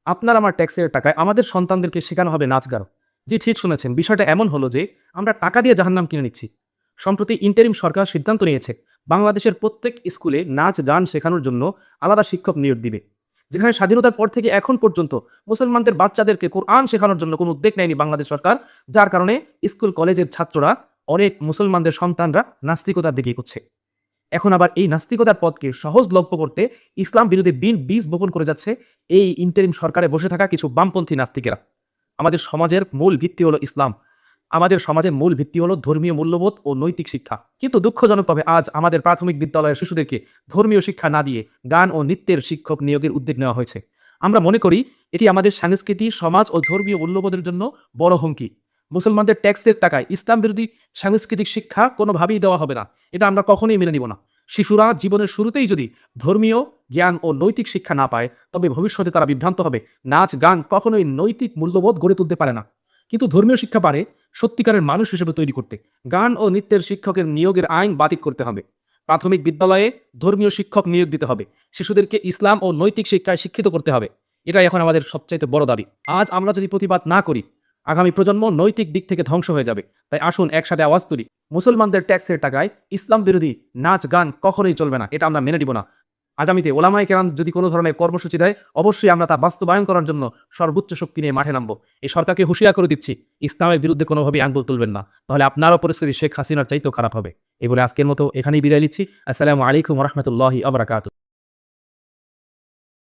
আপনার আমার ট্যাক্সের টাকায় আমাদের সন্তানদেরকে শেখানো হবে নাচ গান। জি, ঠিক শুনেছেন। বিষয়টা এমন হলো যে আমরা টাকা দিয়ে জাহান্নাম কিনে নিচ্ছি। সম্প্রতি ইন্টারিম সরকার সিদ্ধান্ত নিয়েছে বাংলাদেশের প্রত্যেক স্কুলে নাচ গান শেখানোর জন্য আলাদা শিক্ষক নিয়োগ দিবে। যেখানে স্বাধীনতার পর থেকে এখন পর্যন্ত মুসলমানদের বাচ্চাদেরকে কোরআন শেখানোর জন্য কোনো উদ্যোগ নেয়নি বাংলাদেশ সরকার, যার কারণে স্কুল কলেজের ছাত্ররা, অনেক মুসলমানদের সন্তানরা নাস্তিকতার দিকে এগোচ্ছে। এখন আবার এই নাস্তিকতার পথকে সহজলভ্য করতে ইসলাম বিরোধী বীজ বপন করে যাচ্ছে এই ইন্টারিম সরকারে বসে থাকা কিছু বামপন্থী নাস্তিকেরা। আমাদের সমাজের মূল ভিত্তি হলো ইসলাম। আমাদের সমাজের মূল ভিত্তি হলো ধর্মীয় মূল্যবোধ ও নৈতিক শিক্ষা। কিন্তু দুঃখজনকভাবে আজ আমাদের প্রাথমিক বিদ্যালয়ের শিশুদেরকে ধর্মীয় শিক্ষা না দিয়ে গান ও নৃত্যের শিক্ষক নিয়োগের উদ্যোগ নেওয়া হয়েছে। আমরা মনে করি এটি আমাদের সংস্কৃতি, সমাজ ও ধর্মীয় মূল্যবোধের জন্য বড় হুমকি। মুসলমানদের ট্যাক্সের টাকায় ইসলাম বিরোধী সাংস্কৃতিক শিক্ষা কোনোভাবেই দেওয়া হবে না। এটা আমরা কখনোই মেনে নিব না। শিশুরা জীবনের শুরুতেই যদি ধর্মীয় জ্ঞান ও নৈতিক শিক্ষা না পায়, তবে ভবিষ্যতে তারা বিভ্রান্ত হবে। নাচ গান কখনোই নৈতিক মূল্যবোধ গড়ে তুলতে পারে না। কিন্তু ধর্মীয় শিক্ষা পারে সত্যিকারের মানুষ হিসেবে তৈরি করতে। গান ও নৃত্যের শিক্ষকের নিয়োগের আইন বাতিল করতে হবে। প্রাথমিক বিদ্যালয়ে ধর্মীয় শিক্ষক নিয়োগ দিতে হবে। শিশুদেরকে ইসলাম ও নৈতিক শিক্ষায় শিক্ষিত করতে হবে। এটাই এখন আমাদের সবচাইতে বড় দাবি। আজ আমরা যদি প্রতিবাদ না করি, আগামী প্রজন্ম নৈতিক দিক থেকে ধ্বংস হয়ে যাবে। তাই আসুন একসাথে আওয়াজ তুলি। মুসলমানদের ট্যাক্সের টাকায় ইসলাম বিরোধী নাচ গান কখনোই চলবে না। এটা আমরা মেনে নিব না। আগামীতে ওলামায়ে কেরাম যদি কোনো ধরনের কর্মসূচি দেয়, অবশ্যই আমরা তা বাস্তবায়ন করার জন্য সর্বোচ্চ শক্তি নিয়ে মাঠে নামব। এই সরকারকে হুঁশিয়ার করে দিচ্ছি, ইসলামের বিরুদ্ধে কোনোভাবেই আঙ্গুল তুলবেন না, তাহলে আপনারও পরিস্থিতি শেখ হাসিনার চাইতেও খারাপ হবে। এই বলে আজকের মতো এখানেই বিদায় নিচ্ছি। আসসালামু আলাইকুম ওয়া রাহমাতুল্লাহি ওয়া বারাকাতুহু।